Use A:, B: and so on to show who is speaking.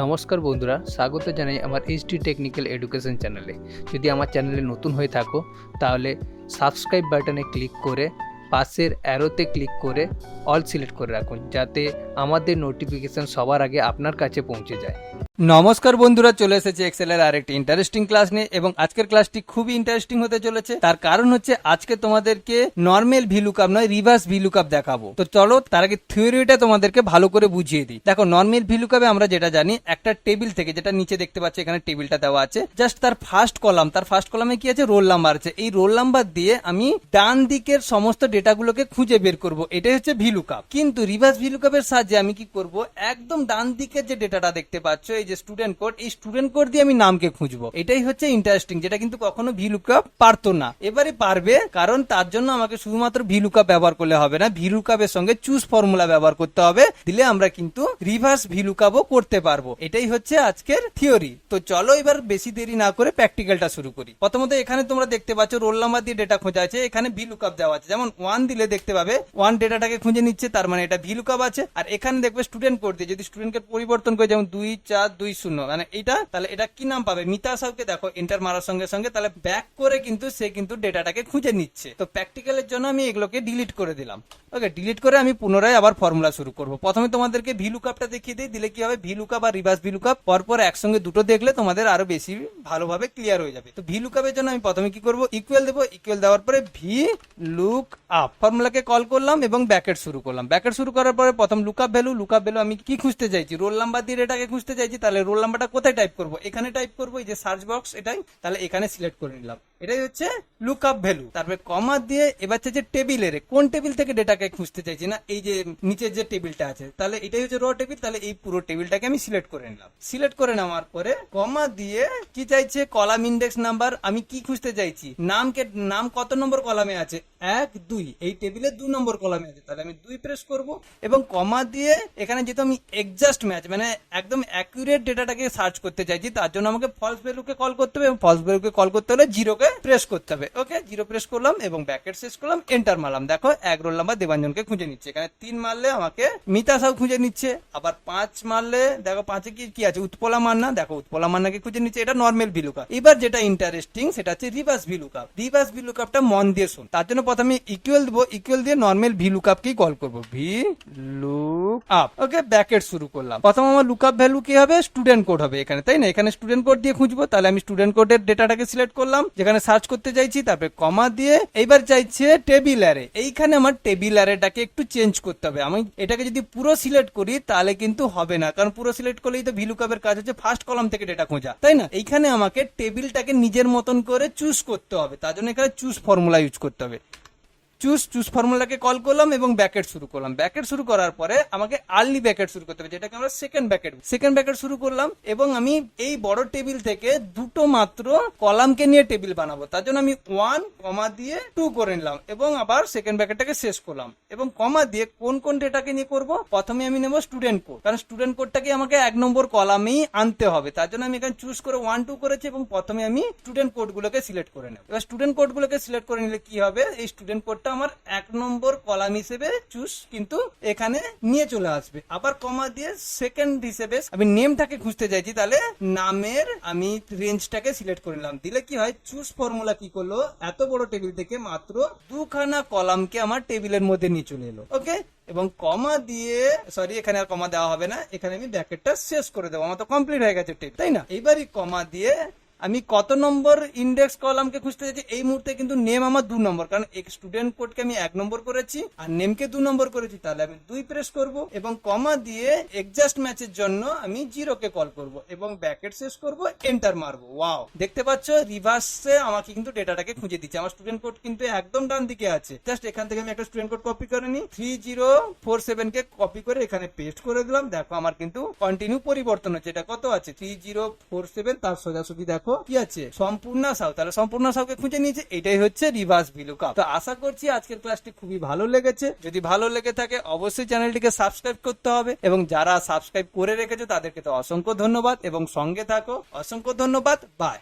A: নমস্কার বন্ধুরা, স্বাগত জানাই আমার এইচডি টেকনিক্যাল এডুকেশন চ্যানেলে। যদি আমার চ্যানেলে নতুন হয়ে থাকো তাহলে সাবস্ক্রাইব বাটনে ক্লিক করে পাশের অ্যারোতে ক্লিক করে অল সিলেক্ট করে রাখুন, যাতে আমাদের নোটিফিকেশন সবার আগে আপনার কাছে পৌঁছে যায়। নমস্কার বন্ধুরা, চলে এসেছে এক্সেল এর আরেকটি ইন্টারেস্টিং ক্লাস নিয়ে, এবং আজকের ক্লাসটি খুবই ইন্টারেস্টিং হতে চলেছে। তার কারণ হচ্ছে আজকে তোমাদেরকে নর্মাল ভিলুকআপ নয়, রিভার্স ভিলুকআপ দেখাবো। তো চলো তার আগে থিওরিটা তোমাদেরকে ভালো করে বুঝিয়ে দিই। দেখো, নর্মাল ভিলুকআপে আমরা যেটা জানি, একটা টেবিল থেকে, যেটা নিচে দেখতে পাচ্ছি এখানে টেবিলটা দেওয়া আছে, জাস্ট তার ফার্স্ট কলামে কি আছে, রোল নাম্বার আছে। এই রোল নাম্বার দিয়ে আমি ডান দিকের সমস্ত ডেটাগুলোকে খুঁজে বের করব, এটাই হচ্ছে ভিলুকআপ। কিন্তু রিভার্স ভিলুকআপের সাহায্যে আমি কি করব, একদম ডান দিকের যে ডেটাটা দেখতে পাচ্ছ, এই যে স্টুডেন্ট কোড, এই স্টুডেন্ট কোড দিয়ে আমি নামকে খুঁজবো। এটাই হচ্ছে ইন্টারেস্টিং, যেটা কিন্তু কখনো ভিলুকআপ পারতো না। এবারে পারবে, কারণ তার জন্য আমাকে শুধুমাত্র ভিলুকআপ ব্যবহার করলে হবে না, ভিলুকআপের সঙ্গে চুজ ফর্মুলা ব্যবহার করতে হবে। দিলে আমরা কিন্তু রিভার্স ভিলুকআপও করতে পারবো। এটাই হচ্ছে আজকের থিওরি। তো চলো এবার বেশি দেরি না করে প্র্যাকটিক্যালটা শুরু করি। প্রথমত এখানে তোমরা দেখতে পাচ্ছ রোল নাম্বার দিয়ে ডেটা খোঁজা আছে, এখানে ভিলুকআপ দেওয়া আছে। যেমন 1 দিলে দেখতে পাবে 1 ডেটাটাকে খুঁজে নিচ্ছে, তার মানে এটা ভিলুকআপ আছে। আর এখানে দেখবে স্টুডেন্ট কোড দিয়ে, যদি স্টুডেন্টকে পরিবর্তন করে, যেমন 2420, মানে এটা, তাহলে এটা কি নাম পাবে, মিতা সাউকে দেখো এন্টার মারার সঙ্গে সঙ্গে তাহলে ব্যাক করে কিন্তু সে কিন্তু ডেটাটাকে খুঁজে নিচ্ছে। তো প্র্যাকটিক্যালের জন্য আমি এগুলোকে ডিলিট করে দিলাম। ওকে, ডিলিট করে আমি পুনরায় আবার ফর্মুলা শুরু করব। প্রথমে তোমাদেরকে ভিলুকআপটা দেখিয়ে দিই, দিলে কি হবে, ভিলুকআপ আর রিভার্স ভিলুকআপ পরপর একসঙ্গে দুটো দেখলে তোমাদের আরো বেশি ভালোভাবে ক্লিয়ার হয়ে যাবে। তো ভিলুকআপের জন্য আমি প্রথমে কি করব, ইকুয়াল দেবো। ইকুয়াল দেওয়ার পরে ভি লুক আপ ফর্মুলাকে কল করলাম এবং ব্যাকেট শুরু করলাম। ব্যাকেট শুরু করার পরে প্রথম লুকআপ ভ্যালু আমি কি খুঁজতে চাইছি, রোল নাম্বার দিয়ে এটাকে খুঁজতে চাইছি। তাহলে রোল নাম্বারটা কোথায় টাইপ করব, এখানে টাইপ করব, এই যে সার্চ বক্স এটাই, তাহলে এখানে সিলেক্ট করে নিলাম। এটাই হচ্ছে লুকআপ ভ্যালু। তারপরে কমা দিয়ে এবার চাইছে টেবিলের কোন টেবিল থেকে ডেটাকে খুঁজতে চাইছি, না এই যে নিচের যে টেবিলটা আছে, তাহলে এটাই হচ্ছে র টেবিল। তাহলে এই পুরো টেবিলটাকে আমি সিলেক্ট করে নিলাম। সিলেক্ট করে নেওয়ার পরে কমা দিয়ে কি চাইছে, কলাম ইন্ডেক্স নাম্বার আমি কি খুঁজতে চাইছি, নাম কত নম্বর কলামে আছে, 1 2, এই টেবিলে 2 নম্বর কলামে আছে, তাহলে আমি 2 প্রেস করব। এবং কমা দিয়ে এখানে যেহেতু আমি এক্সাক্ট ম্যাচ, মানে একদম অ্যাকুরেট ডেটাটাকে সার্চ করতে চাইছি, তার জন্য আমাকে ফলস ভ্যালুকে কল করতে হবে, এবং ফলস ভ্যালুকে কল করতে হলে জিরোকে প্রেস করতে হবে। ওকে, 0 প্রেস করলাম এবং ব্যাকেট শেষ করলাম, এন্টার মারলাম। দেখো, 1 রোল নাম্বার দেবাঞ্জনকে খুঁজে নিচ্ছে। এখানে 3 মারলে আমাকে মিতা সাউ খুঁজে নিচ্ছে। আবার 5 মারলে দেখো 5-এ কি আছে, উৎপলা মান্না, দেখো উৎপলা মান্নাকে খুঁজে নিচ্ছে। এটা নর্মাল ভিলুকআপ। এবার যেটা ইন্টারেস্টিং সেটা হচ্ছে রিভার্স ভিলুকআপ। রিভার্স ভিলুকআপটা মন দিয়ে শুন। তার জন্য প্রথমে ইকুয়াল দেবো, ইকুয়াল দিয়ে নর্মাল ভিলুকআপকেই কল করবো, ভি লুক আপ। ওকে, ব্যাকেট শুরু করলাম। প্রথম আমার লুকআপ ভ্যালু কি হবে, স্টুডেন্ট কোড হবে এখানে, তাই না? এখানে স্টুডেন্ট কোড দিয়ে খুঁজবো, তাহলে আমি স্টুডেন্ট কোডের ডেটাটাকে সিলেক্ট করলাম, যেখানে সার্চ করতে চাইছি। তারপরে কমা দিয়ে এইবার চাইছে টেবিল অ্যারে। এইখানে আমার টেবিল অ্যারেটাকে একটু চেঞ্জ করতে হবে। আমি এটাকে যদি পুরো সিলেক্ট করি তাহলে কিন্তু হবে না, কারণ পুরো সিলেক্ট করলেই তো ভিলুকআপের কাজ হচ্ছে ফার্স্ট কলাম থেকে ডেটা খোঁজা, তাই না? এইখানে আমাকে টেবিলটাকে নিজের মতন করে চুজ করতে হবে, তার জন্য এখানে চুজ ফর্মুলা ইউজ করতে হবে। চুজ ফর্মুলাকে কল করলাম এবং ব্যাকেট শুরু করলাম। ব্যাকেট শুরু করার পরে আমাকে আর্লি ব্যাকেট শুরু করতে হবে, যেটাকে আমরা সেকেন্ড ব্যাকেট শুরু করলাম। এবং আমি এই বড় টেবিল থেকে দুটো মাত্র কলামকে নিয়ে টেবিল বানাবো, তার জন্য আমি 1 কমা দিয়ে 2 করে নিলাম এবং আবার সেকেন্ড ব্যাকেটটাকে শেষ করলাম। এবং কমা দিয়ে কোন কোন ডেটাকে নিয়ে করব, প্রথমে আমি নেব স্টুডেন্ট কোড, কারণ স্টুডেন্ট কোডটাকে আমাকে 1 নম্বর কলামেই আনতে হবে, তার জন্য আমি এখানে চুজ করে 1 2 করেছি এবং প্রথমে আমি স্টুডেন্ট কোডগুলোকে সিলেক্ট করে নেব। এবার স্টুডেন্ট কোডগুলোকে সিলেক্ট করে নিলে কি হবে, এই স্টুডেন্ট কোডটা আমার 1 নম্বর কলাম হিসেবে চুজ কিন্তু এখানে নিয়ে চলে আসবে। আবার কমা দিয়ে সেকেন্ড হিসেবে আমি নেমটাকে খুঁজতে চাইছি, তাহলে নামের আমি রেঞ্জটাকে সিলেক্ট করে নিলাম। দিলে কি হয়, চুজ ফর্মুলা কি করলো, এত বড় টেবিল থেকে মাত্র 2খানা কলামকে আমার টেবিলের মধ্যে নিয়ে চলে এলো। ওকে, এবং কমা দিয়ে, সরি এখানে আর কমা দেওয়া হবে না, এখানে আমি ব্র্যাকেটটা শেষ করে দেবো, আমার তো কমপ্লিট হয়ে গেছে টেবিল, তাই না? এইবারই কমা দিয়ে আমি কত নম্বর ইন্ডেক্স কলামকে খুঁজতে চাইছি, এই মুহূর্তে কিন্তু নেম আমার 2 নম্বর, কারণ স্টুডেন্ট কোডকে আমি 1 নম্বর করেছি আর নেমকে 2 নম্বর করেছি, তাহলে আমি 2 প্রেস করব। এবং কমা দিয়ে এক্সাক্ট ম্যাচের জন্য আমি 0কে কল করব এবং ব্যাকেট শেষ করব, এন্টার মারবো। ওয়াও, দেখতে পাচ্ছ রিভার্সে আমাকে কিন্তু ডেটাটাকে খুঁজে দিচ্ছে। আমার স্টুডেন্ট কোড কিন্তু একদম ডান দিকে আছে, জাস্ট এখান থেকে আমি একটা স্টুডেন্ট কোড কপি করে নিই, 3047 কে কপি করে এখানে পেস্ট করে দিলাম। দেখো আমার কিন্তু কন্টিনিউ পরিবর্তন হচ্ছে। এটা কত আছে, 3047, তার সোজাসুজি দেখো কি আছে, সম্পূর্ণ সাউ। তাহলে সম্পূর্ণ সাউকে খুঁজে নিয়েছে, এটাই হচ্ছে রিভার্স ভিলুকআপ। তো আশা করছি আজকের ক্লাসটি খুবই ভালো লেগেছে। যদি ভালো লেগে থাকে অবশ্যই চ্যানেলটিকে সাবস্ক্রাইব করতে হবে, এবং যারা সাবস্ক্রাইব করে রেখেছো তাদেরকে তো অসংখ্য ধন্যবাদ, এবং সঙ্গে থাকো। অসংখ্য ধন্যবাদ, বাই।